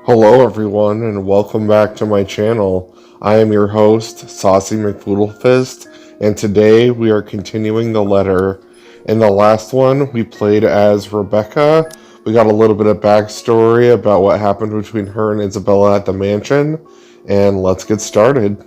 Hello everyone and welcome back to my channel. I am your host, Saucy McFoodlefist, and today we are continuing the letter. In the last one, we played as Rebecca. We got a little bit of backstory about what happened between her and Isabella at the mansion, and let's get started.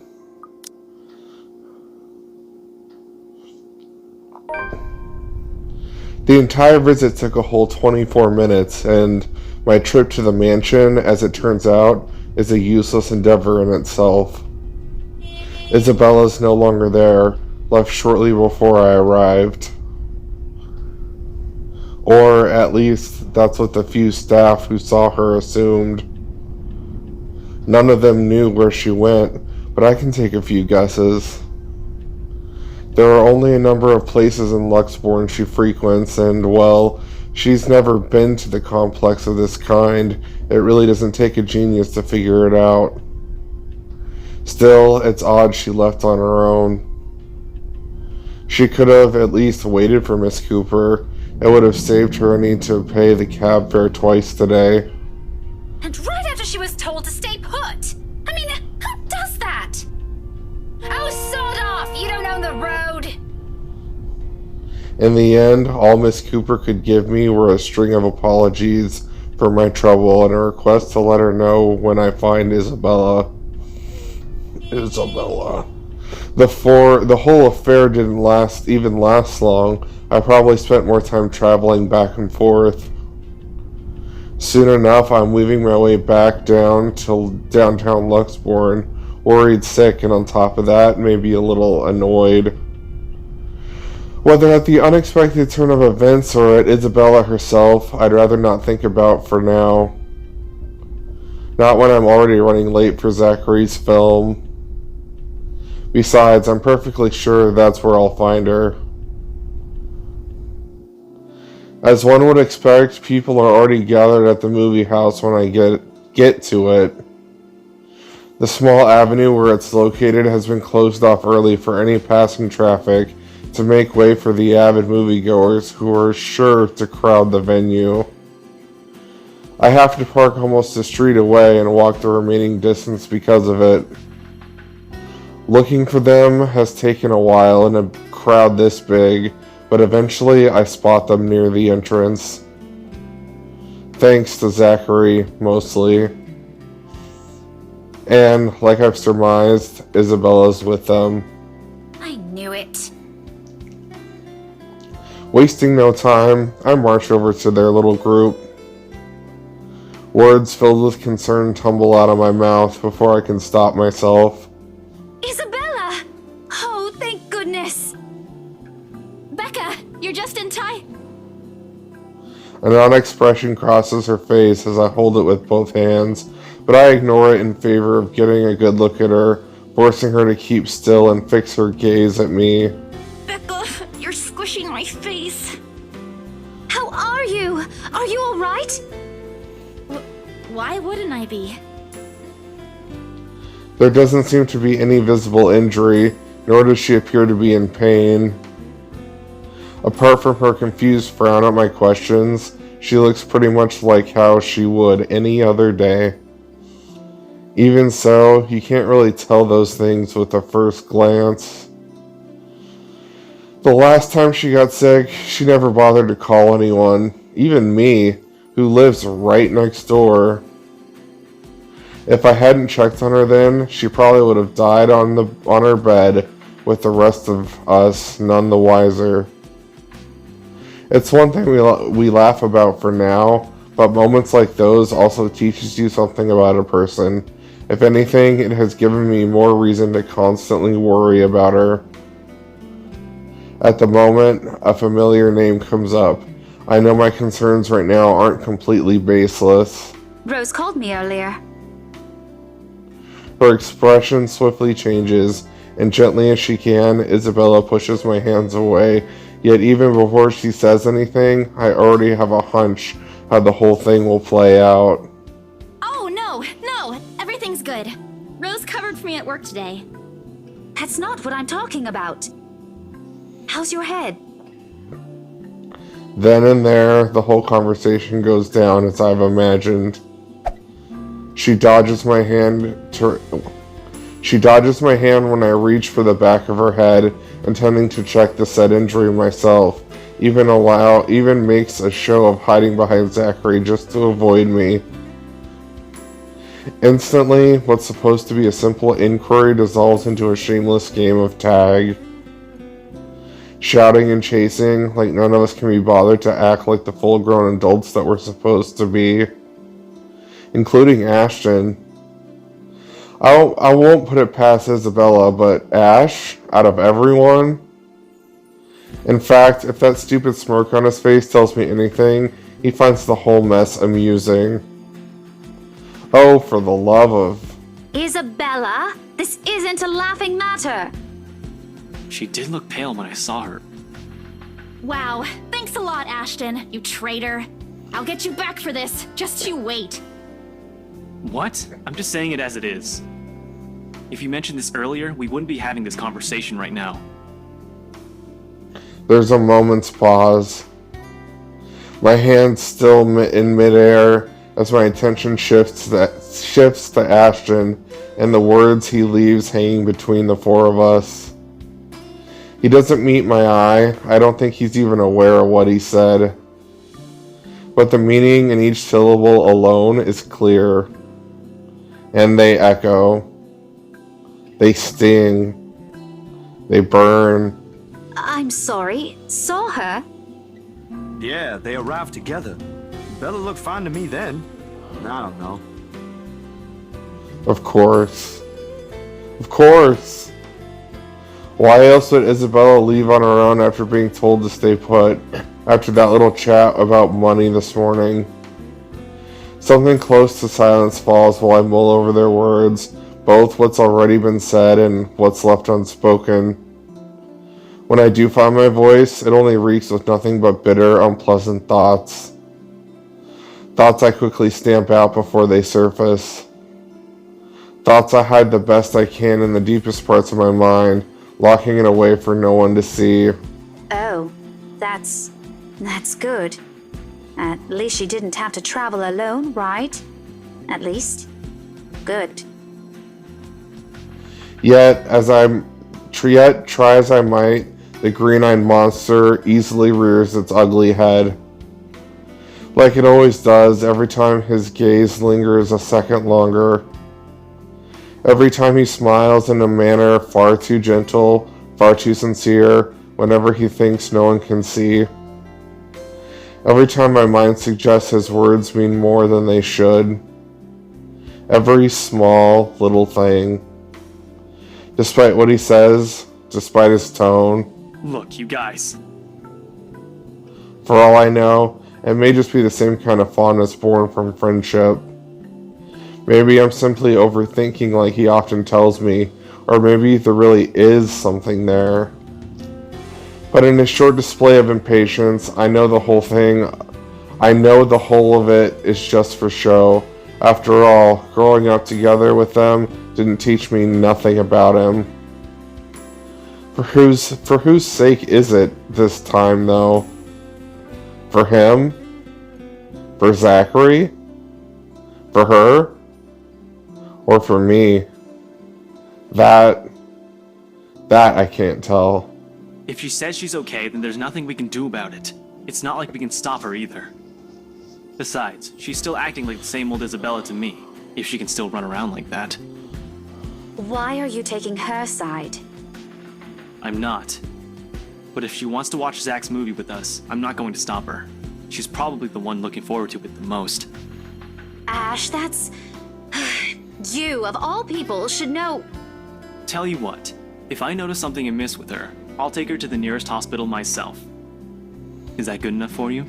The entire visit took a whole 24 minutes, and my trip to the mansion, as it turns out, is a useless endeavor in itself. Isabella's no longer there, left shortly before I arrived. Or, at least, that's what the few staff who saw her assumed. None of them knew where she went, but I can take a few guesses. There are only a number of places in Luxbourne she frequents, and, well, she's never been to the complex of this kind. It really doesn't take a genius to figure it out. Still, it's odd she left on her own. She could have at least waited for Miss Cooper. It would have saved her a need to pay the cab fare twice today. And right after she was told to stay put! I mean, who does that? Oh, sod off! You don't own the road! In the end, all Miss Cooper could give me were a string of apologies for my trouble and a request to let her know when I find Isabella. The whole affair didn't last long. I probably spent more time traveling back and forth. Soon enough, I'm weaving my way back down to downtown Luxbourne, worried sick, and on top of that, maybe a little annoyed. Whether at the unexpected turn of events or at Isabella herself, I'd rather not think about for now. Not when I'm already running late for Zachary's film. Besides, I'm perfectly sure that's where I'll find her. As one would expect, people are already gathered at the movie house when I get to it. The small avenue where it's located has been closed off early for any passing traffic to make way for the avid moviegoers who are sure to crowd the venue. I have to park almost a street away and walk the remaining distance because of it. Looking for them has taken a while in a crowd this big, but eventually I spot them near the entrance. Thanks to Zachary, mostly. And, like I've surmised, Isabella's with them. I knew it. Wasting no time, I march over to their little group. Words filled with concern tumble out of my mouth before I can stop myself. Isabella! Oh, thank goodness! Becca, you're just in time. An odd expression crosses her face as I hold it with both hands, but I ignore it in favor of getting a good look at her, forcing her to keep still and fix her gaze at me. Becca, you're squishing my face. How are you? Are you alright? Why wouldn't I be? There doesn't seem to be any visible injury, nor does she appear to be in pain. Apart from her confused frown at my questions, she looks pretty much like how she would any other day. Even so, you can't really tell those things with a first glance. The last time she got sick, she never bothered to call anyone, even me, who lives right next door. If I hadn't checked on her then, she probably would have died on her bed, with the rest of us none the wiser. It's one thing we laugh about for now, but moments like those also teaches you something about a person. If anything, it has given me more reason to constantly worry about her. At the moment, a familiar name comes up. I know my concerns right now aren't completely baseless. Rose called me earlier. Her expression swiftly changes, and gently as she can, Isabella pushes my hands away. Yet even before she says anything, I already have a hunch how the whole thing will play out. Oh, no, everything's good. Rose covered for me at work today. That's not what I'm talking about. How's your head? Then and there, the whole conversation goes down as I've imagined. She dodges my hand She dodges my hand when I reach for the back of her head, intending to check the said injury myself, even makes a show of hiding behind Zachary just to avoid me. Instantly, what's supposed to be a simple inquiry dissolves into a shameless game of tag. Shouting and chasing like none of us can be bothered to act like the full-grown adults that we're supposed to be. Including Ashton. I won't put it past Isabella, but Ash, out of everyone? In fact, if that stupid smirk on his face tells me anything, he finds the whole mess amusing. Oh, for the love of... Isabella, this isn't a laughing matter. She did look pale when I saw her. Wow, thanks a lot, Ashton, you traitor. I'll get you back for this, just you wait. What? I'm just saying it as it is. If you mentioned this earlier, we wouldn't be having this conversation right now. There's a moment's pause. My hand still in midair as my attention shifts to Ashton and the words he leaves hanging between the four of us. He doesn't meet my eye. I don't think he's even aware of what he said. But the meaning in each syllable alone is clear. And they echo. They sting. They burn. I'm sorry, saw her? Yeah, they arrived together. Bella looked fine to me then. I don't know. Of course. Of course. Why else would Isabella leave on her own after being told to stay put? After that little chat about money this morning? Something close to silence falls while I mull over their words, both what's already been said and what's left unspoken. When I do find my voice, it only reeks with nothing but bitter, unpleasant thoughts. Thoughts I quickly stamp out before they surface. Thoughts I hide the best I can in the deepest parts of my mind, locking it away for no one to see. Oh, that's good. At least she didn't have to travel alone, right? At least. Good. Yet, try as I might, the green-eyed monster easily rears its ugly head. Like it always does, every time his gaze lingers a second longer. Every time he smiles in a manner far too gentle, far too sincere, whenever he thinks no one can see. Every time my mind suggests his words mean more than they should. Every small, little thing. Despite what he says, despite his tone. Look, you guys. For all I know, it may just be the same kind of fondness born from friendship. Maybe I'm simply overthinking like he often tells me, or maybe there really is something there. But in his short display of impatience, I know the whole of it is just for show. After all, growing up together with them didn't teach me nothing about him. For whose sake is it this time, though? For him? For Zachary? For her? Or for me? That I can't tell. If she says she's okay, then there's nothing we can do about it. It's not like we can stop her either. Besides, she's still acting like the same old Isabella to me, if she can still run around like that. Why are you taking her side? I'm not. But if she wants to watch Zach's movie with us, I'm not going to stop her. She's probably the one looking forward to it the most. Ash, that's... You, of all people, should know... Tell you what, if I notice something amiss with her, I'll take her to the nearest hospital myself. Is that good enough for you?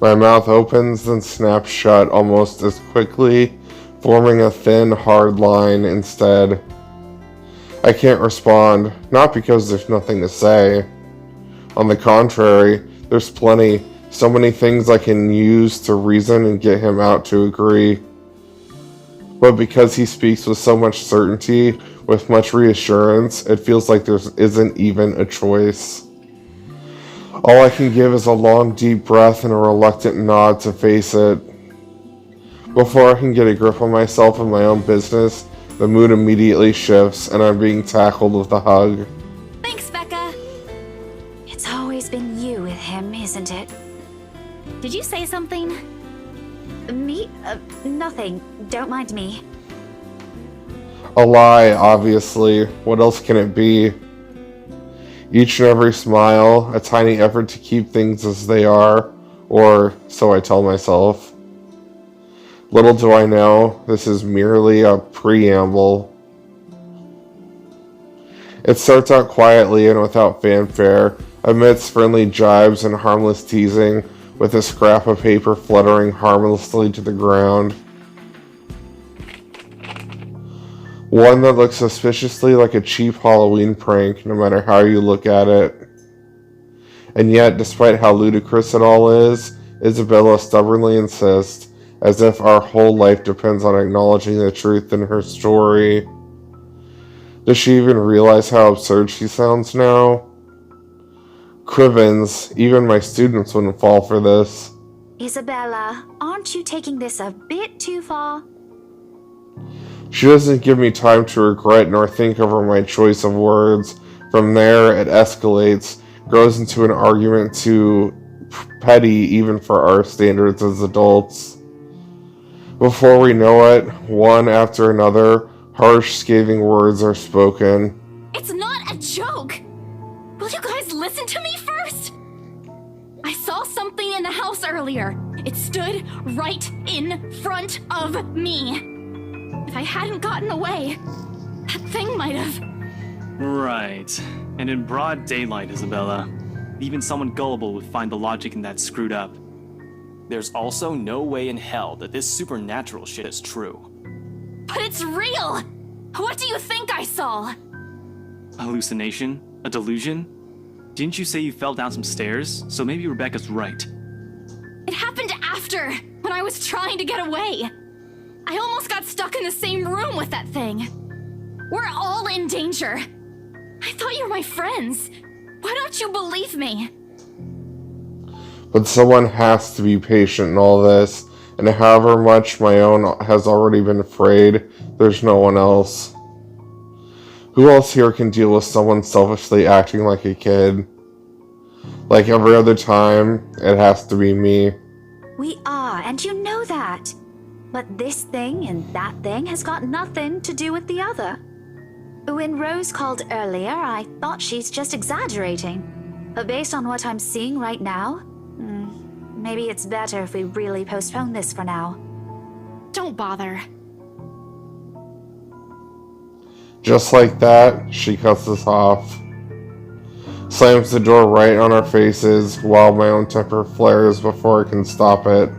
My mouth opens and snaps shut almost as quickly, forming a thin, hard line instead. I can't respond, not because there's nothing to say. On the contrary, there's plenty, so many things I can use to reason and get him out to agree. But because he speaks with so much certainty, with much reassurance, it feels like there isn't even a choice. All I can give is a long, deep breath and a reluctant nod to face it. Before I can get a grip on myself and my own business, the mood immediately shifts and I'm being tackled with a hug. Thanks, Becca. It's always been you with him, isn't it? Did you say something? Me? Nothing. Don't mind me. A lie, obviously. What else can it be? Each and every smile, a tiny effort to keep things as they are, or so I tell myself. Little do I know, this is merely a preamble. It starts out quietly and without fanfare, amidst friendly jibes and harmless teasing, with a scrap of paper fluttering harmlessly to the ground. One that looks suspiciously like a cheap Halloween prank, no matter how you look at it. And yet, despite how ludicrous it all is, Isabella stubbornly insists, as if our whole life depends on acknowledging the truth in her story. Does she even realize how absurd she sounds now? Crivens, even my students wouldn't fall for this. Isabella, aren't you taking this a bit too far? She doesn't give me time to regret nor think over my choice of words. From there, it escalates, grows into an argument too petty even for our standards as adults. Before we know it, one after another, harsh, scathing words are spoken. It's not a joke! Will you guys listen to me first? I saw something in the house earlier. It stood right in front of me. If I hadn't gotten away, that thing might have... Right. And in broad daylight, Isabella. Even someone gullible would find the logic in that screwed up. There's also no way in hell that this supernatural shit is true. But it's real! What do you think I saw? A hallucination? A delusion? Didn't you say you fell down some stairs? So maybe Rebecca's right. It happened after, when I was trying to get away. I almost got stuck in the same room with that thing. We're all in danger. I thought you were my friends. Why don't you believe me? But someone has to be patient in all this, and however much my own has already been frayed, there's no one else. Who else here can deal with someone selfishly acting like a kid? Like every other time, it has to be me. We are, and you know that. But this thing and that thing has got nothing to do with the other. When Rose called earlier, I thought she's just exaggerating. But based on what I'm seeing right now, maybe it's better if we really postpone this for now. Don't bother. Just like that, she cuts us off. Slams the door right on our faces while my own temper flares before I can stop it.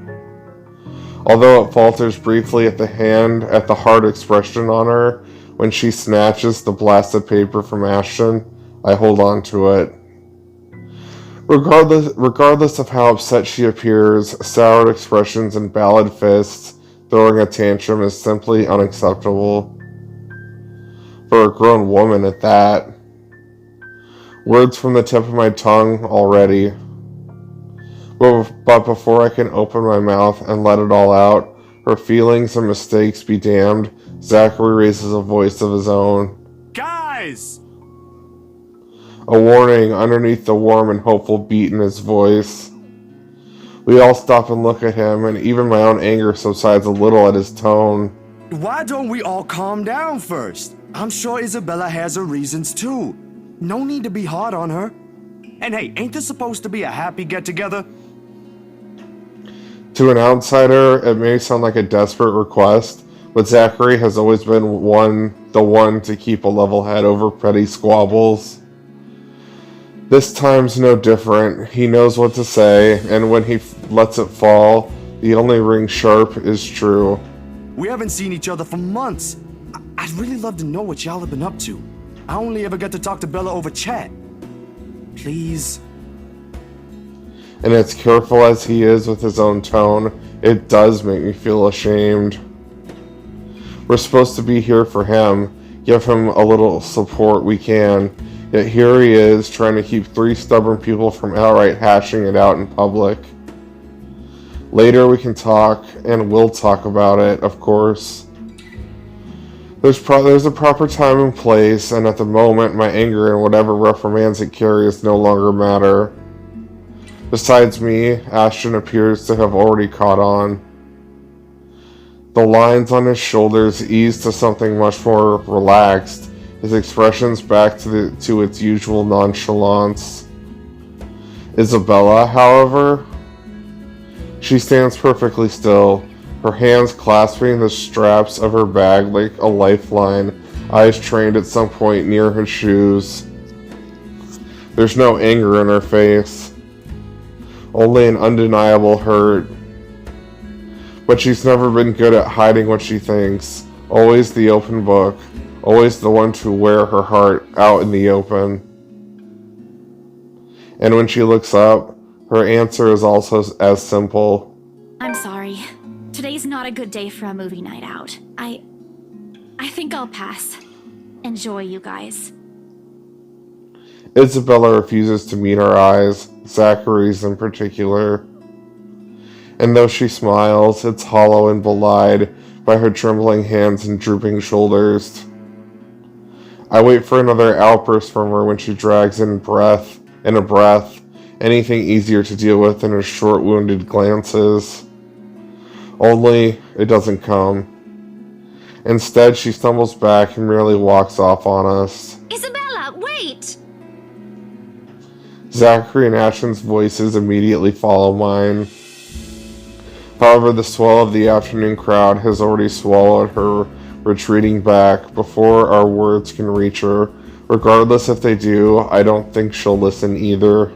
Although it falters briefly at the hard expression on her, when she snatches the blasted paper from Ashton, I hold on to it. Regardless of how upset she appears, soured expressions and ballad fists, throwing a tantrum is simply unacceptable. For a grown woman at that. Words from the tip of my tongue already. But before I can open my mouth and let it all out, her feelings and mistakes be damned, Zachary raises a voice of his own. Guys! A warning underneath the warm and hopeful beat in his voice. We all stop and look at him, and even my own anger subsides a little at his tone. Why don't we all calm down first? I'm sure Isabella has her reasons too. No need to be hard on her. And hey, ain't this supposed to be a happy get-together? To an outsider, it may sound like a desperate request, but Zachary has always been the one to keep a level head over petty squabbles. This time's no different. He knows what to say, and when he lets it fall, the only ring sharp is true. We haven't seen each other for months. I'd really love to know what y'all have been up to. I only ever get to talk to Bella over chat. Please. And as careful as he is with his own tone, it does make me feel ashamed. We're supposed to be here for him, give him a little support we can, yet here he is trying to keep 3 stubborn people from outright hashing it out in public. Later we can talk, and we'll talk about it, of course. There's a proper time and place, and at the moment, my anger and whatever reprimands it carries no longer matter. Besides me, Ashton appears to have already caught on. The lines on his shoulders ease to something much more relaxed, his expressions back to its usual nonchalance. Isabella, however, she stands perfectly still, her hands clasping the straps of her bag like a lifeline, eyes trained at some point near her shoes. There's no anger in her face, only an undeniable hurt. But she's never been good at hiding what she thinks, always the open book, always the one to wear her heart out in the open. And when she looks up, her answer is also as simple. I'm sorry. Today's not a good day for a movie night out. I think I'll pass. Enjoy, you guys. Isabella refuses to meet our eyes, Zachary's in particular. And though she smiles, it's hollow and belied by her trembling hands and drooping shoulders. I wait for another outburst from her when she drags in a breath, anything easier to deal with than her short, wounded glances. Only, it doesn't come. Instead, she stumbles back and merely walks off on us. Isabella, wait! Zachary and Ashton's voices immediately follow mine. However, the swell of the afternoon crowd has already swallowed her, retreating back before our words can reach her. Regardless if they do, I don't think she'll listen either.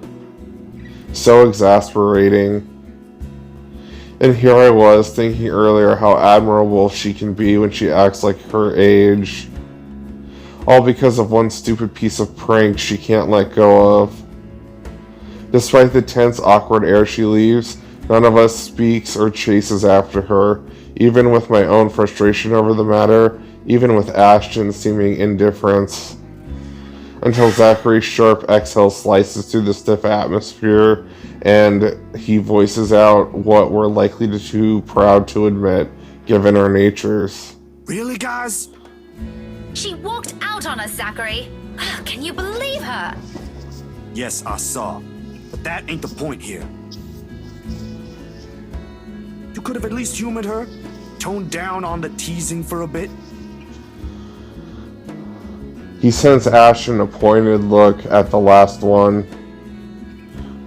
So exasperating. And here I was, thinking earlier how admirable she can be when she acts like her age. All because of one stupid piece of prank she can't let go of. Despite the tense, awkward air she leaves, none of us speaks or chases after her, even with my own frustration over the matter, even with Ashton's seeming indifference. Until Zachary's sharp exhale slices through the stiff atmosphere, and he voices out what we're likely to too proud to admit, given our natures. Really, guys? She walked out on us, Zachary. Can you believe her? Yes, I saw. But that ain't the point here. You could have at least humored her, toned down on the teasing for a bit. He sends Ashton a pointed look at the last one.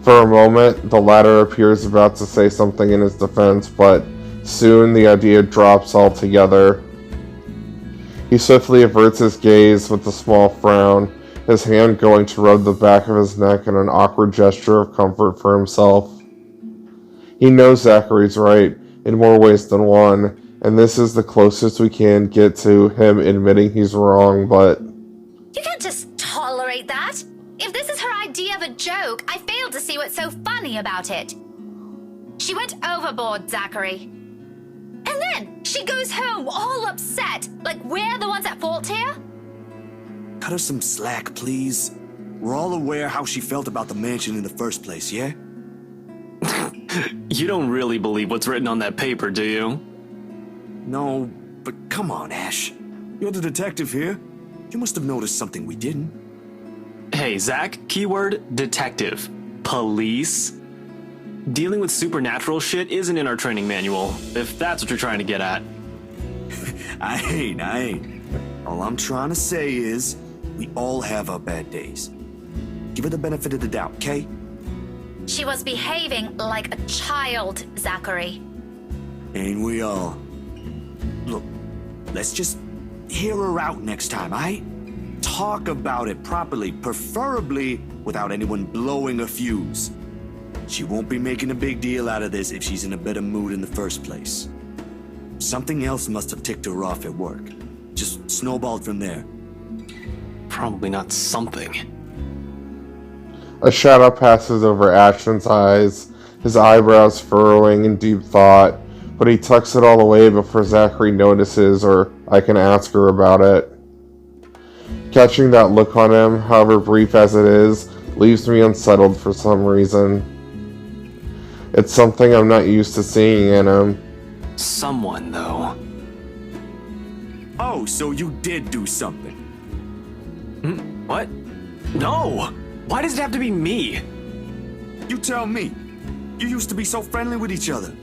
For a moment, the latter appears about to say something in his defense, but soon the idea drops altogether. He swiftly averts his gaze with a small frown, his hand going to rub the back of his neck in an awkward gesture of comfort for himself. He knows Zachary's right, in more ways than one, and this is the closest we can get to him admitting he's wrong, but... You can't just tolerate that. If this is her idea of a joke, I fail to see what's so funny about it. She went overboard, Zachary. And then she goes home all upset, like we're the ones at fault here? Cut her some slack, please. We're all aware how she felt about the mansion in the first place, yeah? You don't really believe what's written on that paper, do you? No, but come on, Ash. You're the detective here. You must have noticed something we didn't. Hey, Zach, keyword detective. Police? Dealing with supernatural shit isn't in our training manual, if that's what you're trying to get at. I ain't. All I'm trying to say is, we all have our bad days. Give her the benefit of the doubt, okay? She was behaving like a child, Zachary. Ain't we all? Look, let's just hear her out next time, aight? Talk about it properly, preferably without anyone blowing a fuse. She won't be making a big deal out of this if she's in a better mood in the first place. Something else must have ticked her off at work. Just snowballed from there. Probably not something. A shadow passes over Ashton's eyes, his eyebrows furrowing in deep thought, but he tucks it all away before Zachary notices or I can ask her about it. Catching that look on him, however brief as it is, leaves me unsettled for some reason. It's something I'm not used to seeing in him. Someone, though. Oh, so you did do something. What? No! Why does it have to be me? You tell me. You used to be so friendly with each other.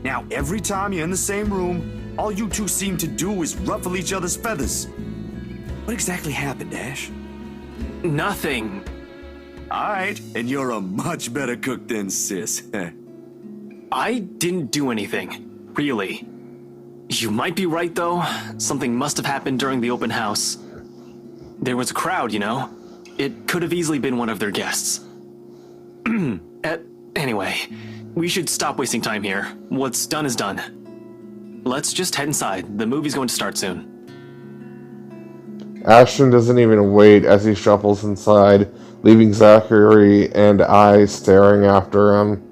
Now, every time you're in the same room, all you two seem to do is ruffle each other's feathers. What exactly happened, Ash? Nothing. Alright, and you're a much better cook than Sis. I didn't do anything. Really. You might be right, though. Something must have happened during the open house. There was a crowd, you know? It could have easily been one of their guests. Anyway, we should stop wasting time here. What's done is done. Let's just head inside. The movie's going to start soon. Ashton doesn't even wait as he shuffles inside, leaving Zachary and I staring after him.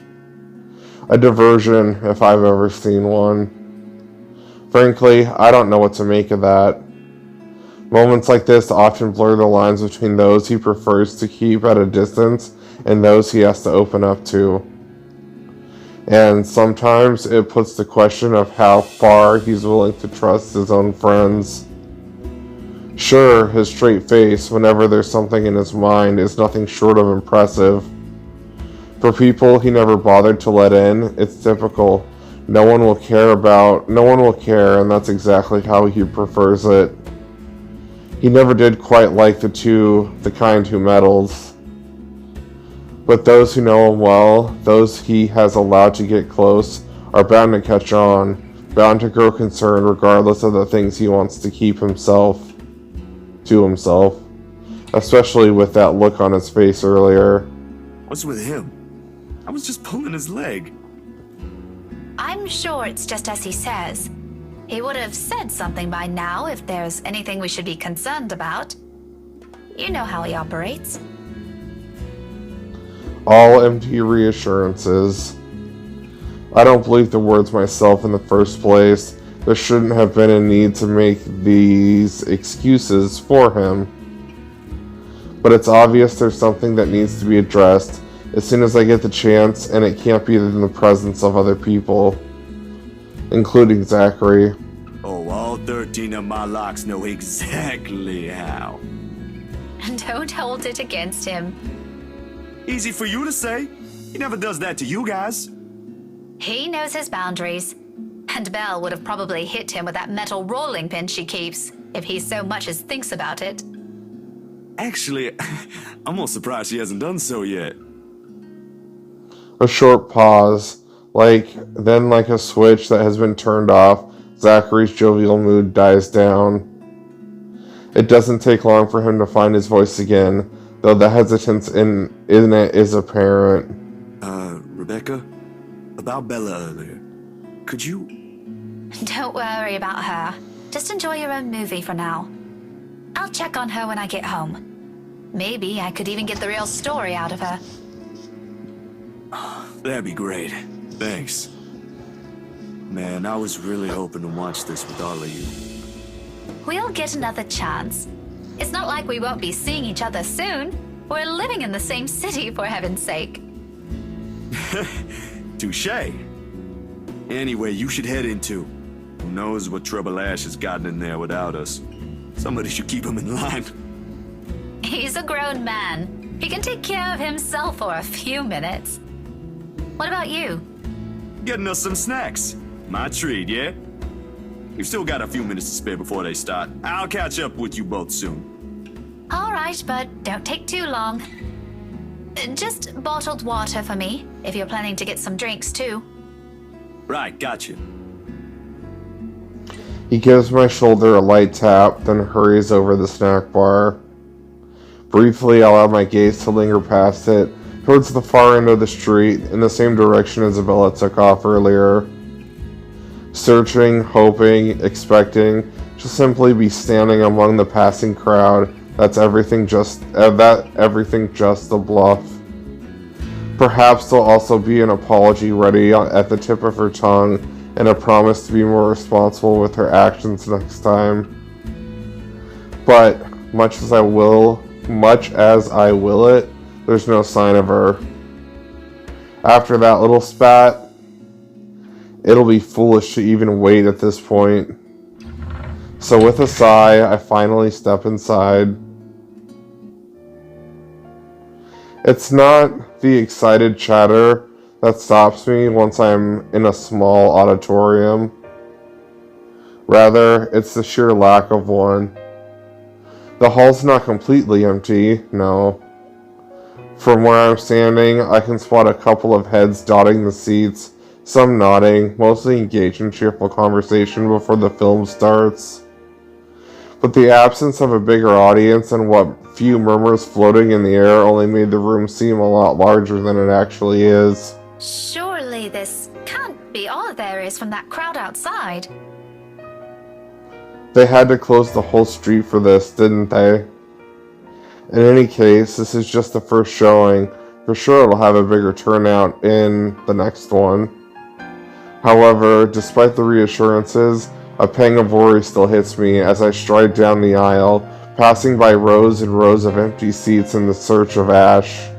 A diversion, if I've ever seen one. Frankly, I don't know what to make of that. Moments like this often blur the lines between those he prefers to keep at a distance and those he has to open up to. And sometimes it puts the question of how far he's willing to trust his own friends. Sure, his straight face whenever there's something in his mind is nothing short of impressive. For people he never bothered to let in, it's typical. No one will care, and that's exactly how he prefers it. He never did quite like the kind who meddles. But those who know him well, those he has allowed to get close, are bound to catch on, bound to grow concerned regardless of the things he wants to keep to himself. Especially with that look on his face earlier. What's with him? I was just pulling his leg. I'm sure it's just as he says. He would have said something by now if there's anything we should be concerned about. You know how he operates. All empty reassurances. I don't believe the words myself in the first place. There shouldn't have been a need to make these excuses for him. But it's obvious there's something that needs to be addressed as soon as I get the chance, and it can't be in the presence of other people, including Zachary. Oh, all 13 of my locks know exactly how. Don't hold it against him. Easy for you to say. He never does that to you guys. He knows his boundaries. And Belle would have probably hit him with that metal rolling pin she keeps, if he so much as thinks about it. Actually, I'm more surprised she hasn't done so yet. A short pause, like a switch that has been turned off, Zachary's jovial mood dies down. It doesn't take long for him to find his voice again, though the hesitance in it is apparent. Rebecca? About Bella earlier. Could you... Don't worry about her. Just enjoy your own movie for now. I'll check on her when I get home. Maybe I could even get the real story out of her. That'd be great. Thanks. Man, I was really hoping to watch this with all of you. We'll get another chance. It's not like we won't be seeing each other soon. We're living in the same city, for heaven's sake. Touché. Anyway, you should head into. Who knows what trouble Ash has gotten in there without us. Somebody should keep him in line. He's a grown man. He can take care of himself for a few minutes. What about you? Getting us some snacks. My treat, yeah? We've still got a few minutes to spare before they start. I'll catch up with you both soon. All right, but don't take too long. Just bottled water for me, if you're planning to get some drinks too. Right, gotcha. He gives my shoulder a light tap, then hurries over the snack bar. Briefly, I allow my gaze to linger past it, towards the far end of the street, in the same direction Isabella took off earlier. Searching, hoping, expecting to simply be standing among the passing crowd. That's everything just a bluff. Perhaps there'll also be an apology ready at the tip of her tongue and a promise to be more responsible with her actions next time. But much as I will it, there's no sign of her. After that little spat, it'll be foolish to even wait at this point. So with a sigh, I finally step inside. It's not the excited chatter that stops me once I'm in a small auditorium. Rather, it's the sheer lack of one. The hall's not completely empty, no. From where I'm standing, I can spot a couple of heads dotting the seats, some nodding, mostly engaged in cheerful conversation before the film starts. But the absence of a bigger audience and what few murmurs floating in the air only made the room seem a lot larger than it actually is. Surely this can't be all there is from that crowd outside. They had to close the whole street for this, didn't they? In any case, this is just the first showing. For sure it'll have a bigger turnout in the next one. However, despite the reassurances, a pang of worry still hits me as I stride down the aisle, passing by rows and rows of empty seats in the search of Ash.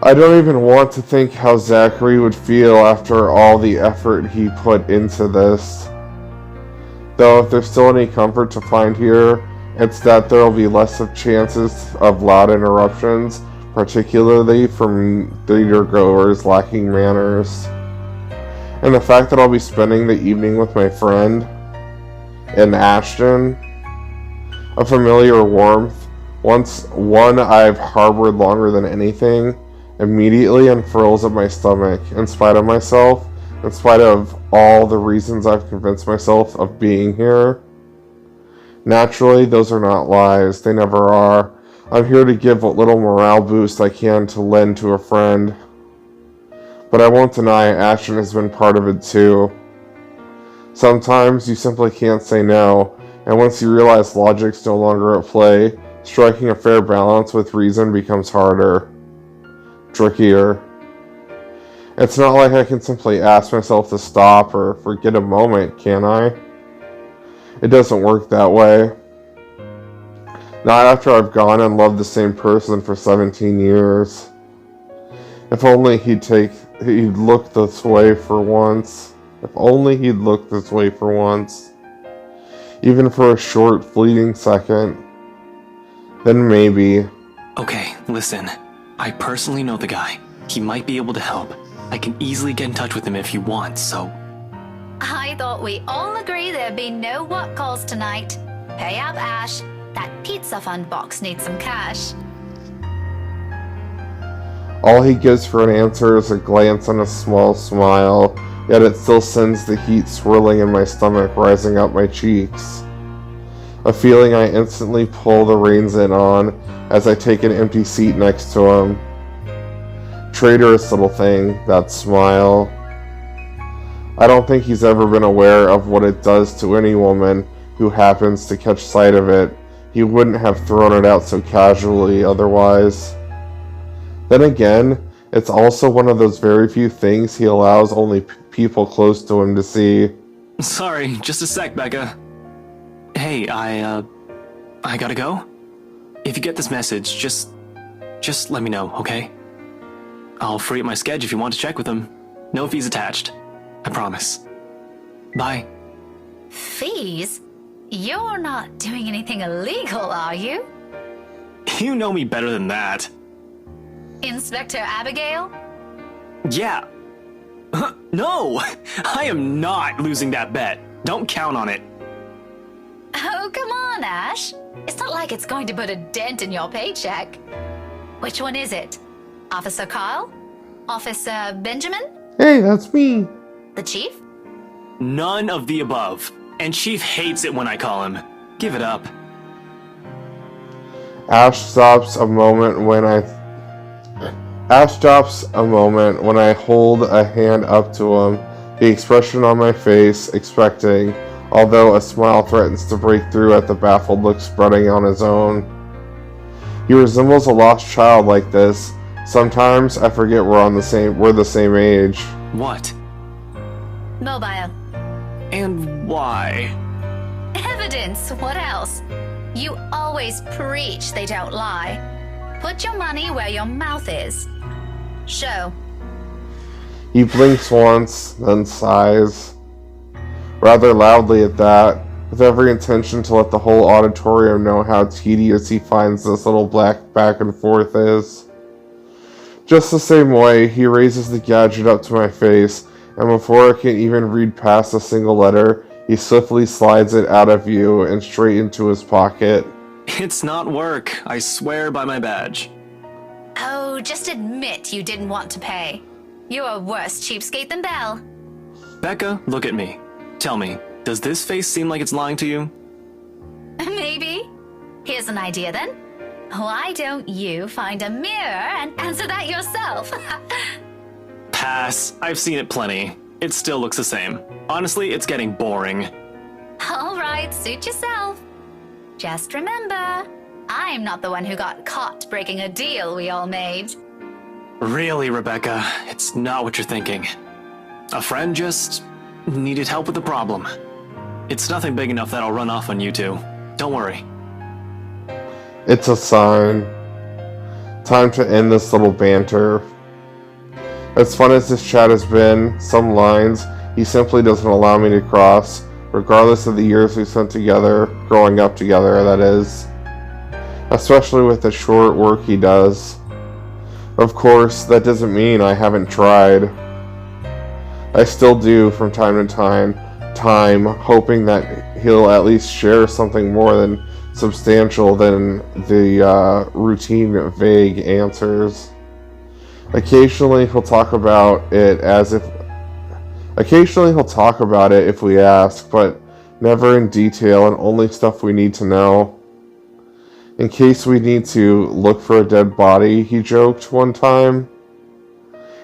I don't even want to think how Zachary would feel after all the effort he put into this. Though if there's still any comfort to find here, it's that there will be less of chances of loud interruptions, particularly from theater-goers lacking manners. And the fact that I'll be spending the evening with my friend in Ashton, a familiar warmth, one I've harbored longer than anything, immediately unfurls at my stomach, in spite of myself, in spite of all the reasons I've convinced myself of being here. Naturally, those are not lies. They never are. I'm here to give what little morale boost I can to lend to a friend. But I won't deny Ashton has been part of it too. Sometimes you simply can't say no, and once you realize logic's no longer at play, striking a fair balance with reason becomes harder. Trickier. It's not like I can simply ask myself to stop or forget a moment, can I? It doesn't work that way. Not after I've gone and loved the same person for 17 years. If only he'd look this way for once. If only he'd look this way for once. Even for a short, fleeting second. Then maybe. Okay, listen. I personally know the guy. He might be able to help. I can easily get in touch with him if you want, so... I thought we all agreed there'd be no what calls tonight. Pay up, Ash. That pizza fund box needs some cash. All he gives for an answer is a glance and a small smile, yet it still sends the heat swirling in my stomach rising up my cheeks. A feeling I instantly pull the reins in on as I take an empty seat next to him. Traitorous little thing, that smile. I don't think he's ever been aware of what it does to any woman who happens to catch sight of it. He wouldn't have thrown it out so casually otherwise. Then again, it's also one of those very few things he allows only people close to him to see. Sorry, just a sec, Becca. Hey, I gotta go? If you get this message, just let me know, okay? I'll free up my schedule if you want to check with him. No fees attached. I promise. Bye. Fees? You're not doing anything illegal, are you? You know me better than that. Inspector Abigail? Yeah. No! I am not losing that bet. Don't count on it. Oh, come on, Ash. It's not like it's going to put a dent in your paycheck. Which one is it? Officer Carl? Officer Benjamin? Hey, that's me. The chief? None of the above. And Chief hates it when I call him. Give it up. Ash stops a moment when I hold a hand up to him, the expression on my face expecting, although a smile threatens to break through at the baffled look spreading on his own. He resembles a lost child like this. Sometimes I forget we're the same age. What? Mobile. And why? Evidence, what else? You always preach they don't lie. Put your money where your mouth is. Show. He blinks once, then sighs, rather loudly at that, with every intention to let the whole auditorium know how tedious he finds this little black back and forth is. Just the same way, he raises the gadget up to my face, and before I can even read past a single letter, he swiftly slides it out of view and straight into his pocket. It's not work, I swear by my badge. Oh, just admit you didn't want to pay. You're a worse cheapskate than Belle. Becca, look at me. Tell me, does this face seem like it's lying to you? Maybe. Here's an idea then. Why don't you find a mirror and answer that yourself? Pass. I've seen it plenty. It still looks the same. Honestly, it's getting boring. All right, suit yourself. Just remember, I'm not the one who got caught breaking a deal we all made. Really, Rebecca, it's not what you're thinking. A friend just needed help with the problem. It's nothing big enough that I'll run off on you two. Don't worry. It's a sign. Time to end this little banter. As fun as this chat has been, some lines he simply doesn't allow me to cross, regardless of the years we spent together, growing up together, that is. Especially with the short work he does. Of course, that doesn't mean I haven't tried. I still do from time to time, hoping that he'll at least share something more than substantial than the routine, vague answers. Occasionally he'll talk about it if we ask, but never in detail and only stuff we need to know. In case we need to look for a dead body, he joked one time.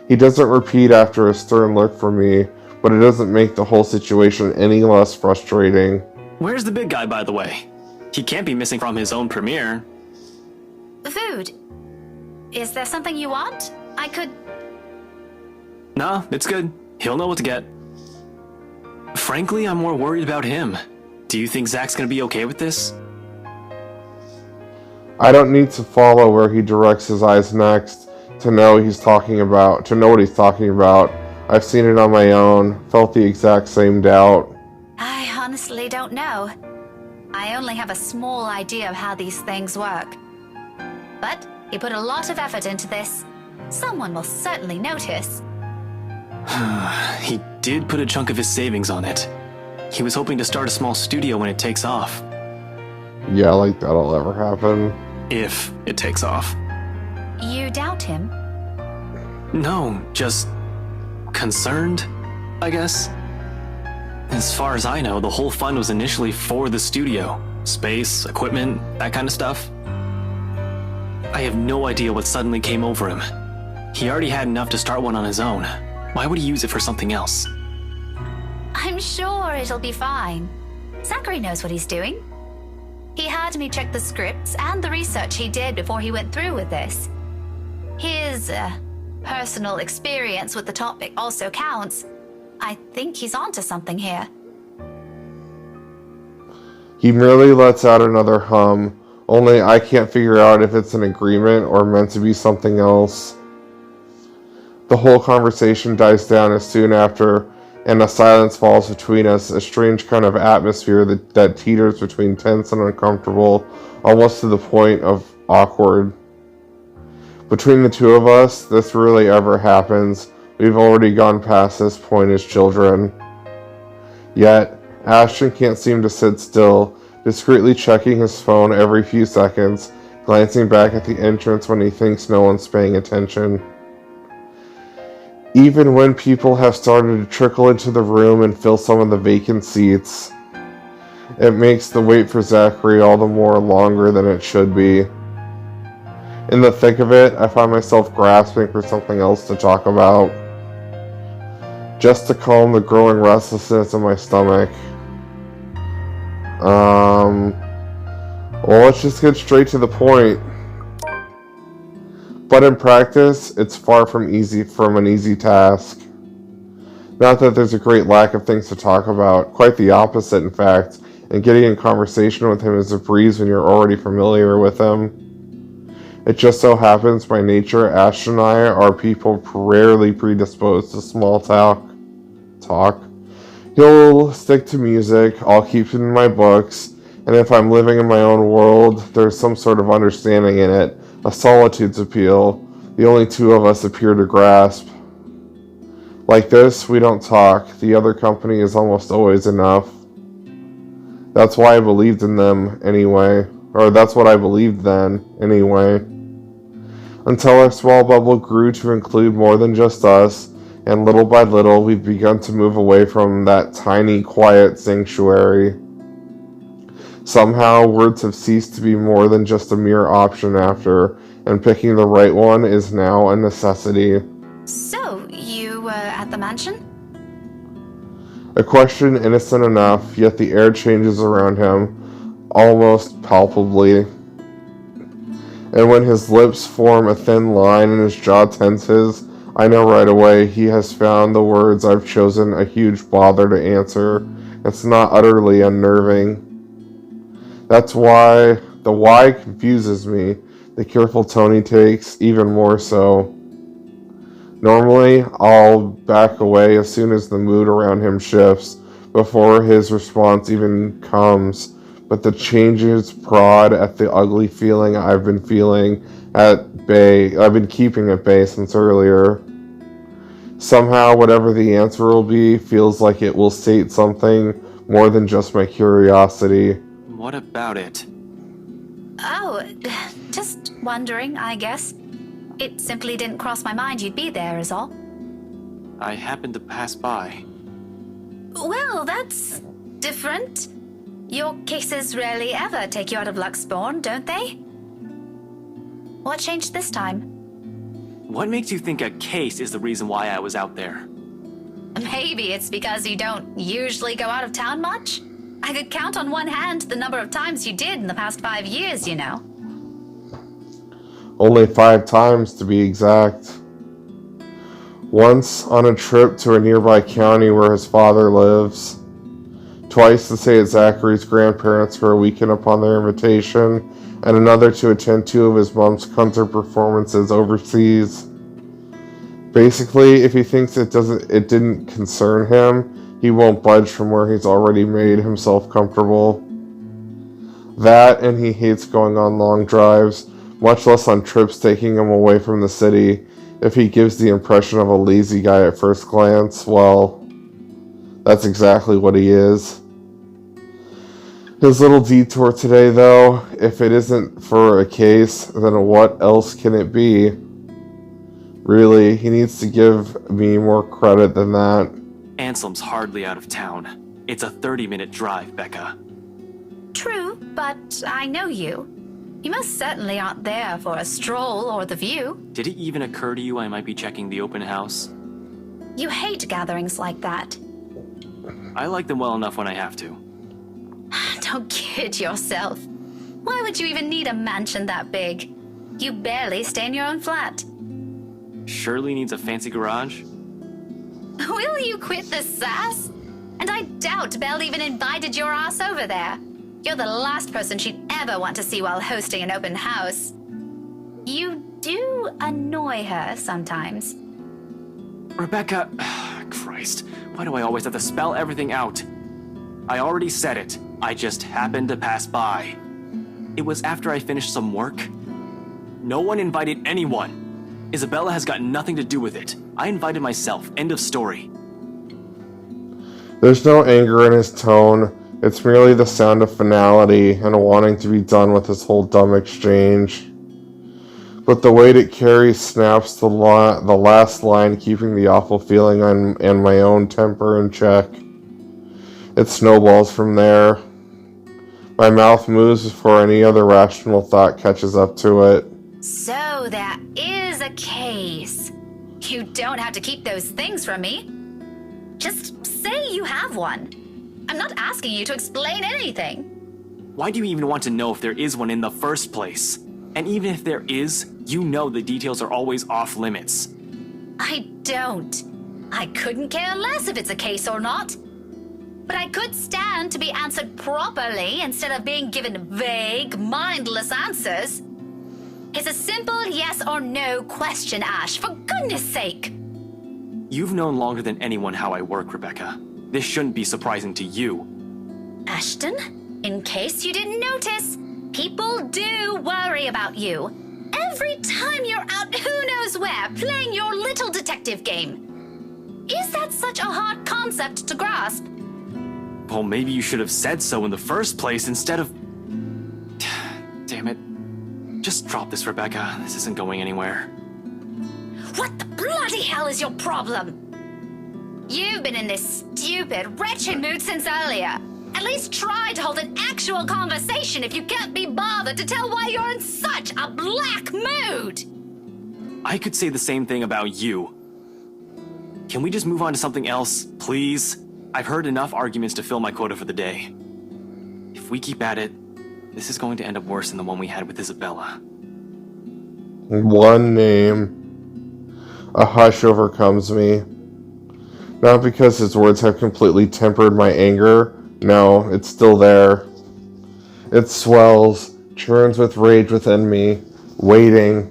He doesn't repeat after a stern look for me, but it doesn't make the whole situation any less frustrating. Where's the big guy, by the way? He can't be missing from his own premiere. Food. Is there something you want? I could... Nah, it's good. He'll know what to get. Frankly, I'm more worried about him. Do you think Zach's gonna be okay with this? I don't need to follow where he directs his eyes next to know what he's talking about. I've seen it on my own, felt the exact same doubt. I honestly don't know. I only have a small idea of how these things work. But he put a lot of effort into this. Someone will certainly notice. He did put a chunk of his savings on it. He was hoping to start a small studio when it takes off. Yeah, like that'll ever happen. If it takes off. You doubt him? No, just concerned, I guess. As far as I know, the whole fund was initially for the studio. Space, equipment, that kind of stuff. I have no idea what suddenly came over him. He already had enough to start one on his own. Why would he use it for something else? I'm sure it'll be fine. Zachary knows what he's doing. He had me check the scripts and the research he did before he went through with this. His personal experience with the topic also counts. I think he's onto something here. He merely lets out another hum, only I can't figure out if it's an agreement or meant to be something else. The whole conversation dies down as soon after, and a silence falls between us, a strange kind of atmosphere that teeters between tense and uncomfortable, almost to the point of awkward. Between the two of us, this really ever happens. We've already gone past this point as children. Yet, Ashton can't seem to sit still, discreetly checking his phone every few seconds, glancing back at the entrance when he thinks no one's paying attention. Even when people have started to trickle into the room and fill some of the vacant seats, it makes the wait for Zachary all the more longer than it should be. In the thick of it, I find myself grasping for something else to talk about, just to calm the growing restlessness in my stomach. Well, let's just get straight to the point. But in practice, it's far from an easy task. Not that there's a great lack of things to talk about, quite the opposite, in fact, and getting in conversation with him is a breeze when you're already familiar with him. It just so happens by nature, Ash and I are people rarely predisposed to small talk. He'll stick to music, I'll keep it in my books, and if I'm living in my own world, there's some sort of understanding in it, a solitude's appeal, the only two of us appear to grasp. Like this, we don't talk, the other company is almost always enough. That's why I believed in them anyway, or that's what I believed then, anyway. Until our small bubble grew to include more than just us, and little by little we've begun to move away from that tiny, quiet sanctuary. Somehow, words have ceased to be more than just a mere option after, and picking the right one is now a necessity. So, you were at the mansion? A question innocent enough, yet the air changes around him, almost palpably. And when his lips form a thin line and his jaw tenses, I know right away he has found the words I've chosen a huge bother to answer. It's not utterly unnerving. That's why the why confuses me. The careful tone he takes, even more so. Normally, I'll back away as soon as the mood around him shifts, before his response even comes, but the changes prod at the ugly feeling I've been feeling at bay. I've been keeping at bay since earlier. Somehow, whatever the answer will be, feels like it will state something more than just my curiosity. What about it? Oh, just wondering, I guess. It simply didn't cross my mind you'd be there, is all. I happened to pass by. Well, that's different. Your cases rarely ever take you out of Luxborn, don't they? What changed this time? What makes you think a case is the reason why I was out there? Maybe it's because you don't usually go out of town much? I could count on one hand the number of times you did in the past 5 years, you know. Only 5 times to be exact. Once on a trip to a nearby county where his father lives. Twice to stay at Zachary's grandparents for a weekend upon their invitation, and another to attend 2 of his mom's concert performances overseas. Basically, if he thinks it didn't concern him, he won't budge from where he's already made himself comfortable. That, and he hates going on long drives, much less on trips taking him away from the city. If he gives the impression of a lazy guy at first glance, well, that's exactly what he is. His little detour today, though, if it isn't for a case, then what else can it be? Really, he needs to give me more credit than that. Anselm's hardly out of town. It's a 30-minute drive, Becca. True, but I know you. You most certainly aren't there for a stroll or the view. Did it even occur to you I might be checking the open house? You hate gatherings like that. I like them well enough when I have to. Don't kid yourself. Why would you even need a mansion that big? You barely stay in your own flat. Shirley needs a fancy garage? Will you quit the sass? And I doubt Belle even invited your ass over there. You're the last person she'd ever want to see while hosting an open house. You do annoy her sometimes. Rebecca, Christ, why do I always have to spell everything out? I already said it. I just happened to pass by. It was after I finished some work. No one invited anyone. Isabella has got nothing to do with it. I invited myself. End of story. There's no anger in his tone. It's merely the sound of finality and a wanting to be done with this whole dumb exchange. But the weight it carries snaps the last line, keeping the awful feeling and my own temper in check. It snowballs from there. My mouth moves before any other rational thought catches up to it. So there is a case. You don't have to keep those things from me. Just say you have one. I'm not asking you to explain anything. Why do you even want to know if there is one in the first place? And even if there is, you know the details are always off limits. I don't. I couldn't care less if it's a case or not. But I could stand to be answered properly instead of being given vague, mindless answers. It's a simple yes or no question, Ash, for goodness sake. You've known longer than anyone how I work, Rebecca. This shouldn't be surprising to you. Ashton, in case you didn't notice, people do worry about you. Every time you're out who knows where, playing your little detective game. Is that such a hard concept to grasp? Well, maybe you should have said so in the first place instead of... Damn it. Just drop this, Rebecca. This isn't going anywhere. What the bloody hell is your problem? You've been in this stupid, wretched mood since earlier. At least try to hold an actual conversation if you can't be bothered to tell why you're in such a black mood. I could say the same thing about you. Can we just move on to something else, please? I've heard enough arguments to fill my quota for the day. If we keep at it, this is going to end up worse than the one we had with Isabella. One name. A hush overcomes me. Not because his words have completely tempered my anger. No, it's still there. It swells, churns with rage within me, waiting.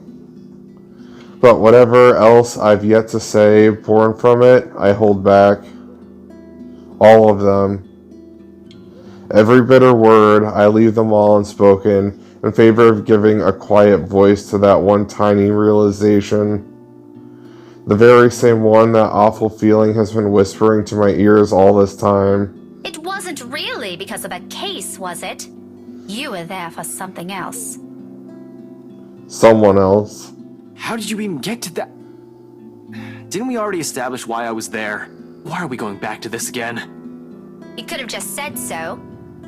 But whatever else I've yet to say born from it, I hold back. All of them. Every bitter word, I leave them all unspoken in favor of giving a quiet voice to that one tiny realization. The very same one that awful feeling has been whispering to my ears all this time. It wasn't really because of a case, was it? You were there for something else. Someone else. How did you even get to that? Didn't we already establish why I was there? Why are we going back to this again? You could have just said so.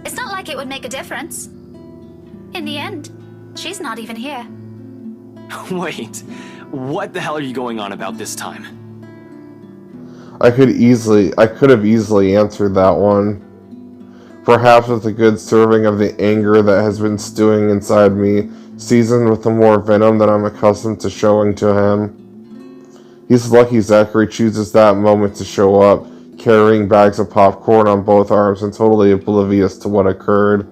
It's not like it would make a difference. In the end, she's not even here. Wait, what the hell are you going on about this time? I could have easily answered that one. Perhaps with a good serving of the anger that has been stewing inside me, seasoned with the more venom that I'm accustomed to showing to him. He's lucky Zachary chooses that moment to show up, carrying bags of popcorn on both arms and totally oblivious to what occurred.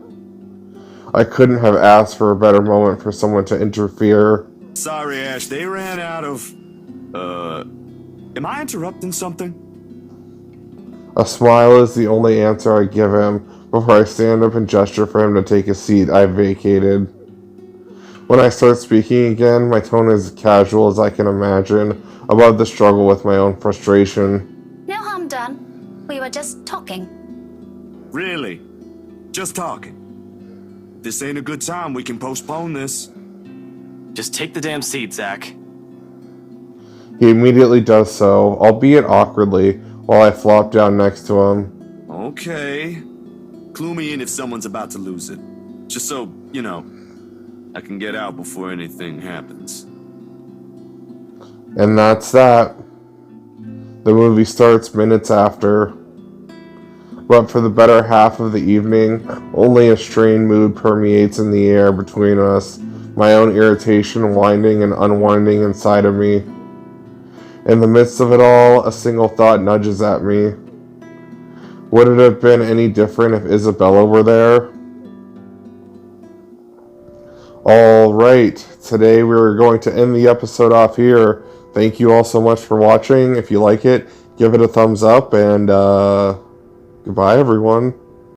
I couldn't have asked for a better moment for someone to interfere. Sorry, Ash, they ran out of... Am I interrupting something? A smile is the only answer I give him before I stand up and gesture for him to take a seat I've vacated. When I start speaking again, my tone is casual as I can imagine, above the struggle with my own frustration. No harm done. We were just talking. Really? Just talking? If this ain't a good time, we can postpone this. Just take the damn seat, Zach. He immediately does so, albeit awkwardly, while I flop down next to him. Okay. Clue me in if someone's about to lose it. Just so, you know, I can get out before anything happens. And that's that. The movie starts minutes after. But for the better half of the evening, only a strained mood permeates in the air between us, my own irritation winding and unwinding inside of me. In the midst of it all, a single thought nudges at me. Would it have been any different if Isabella were there? Alright, today we're going to end the episode off here. Thank you all so much for watching. If you like it, give it a thumbs up, and goodbye everyone.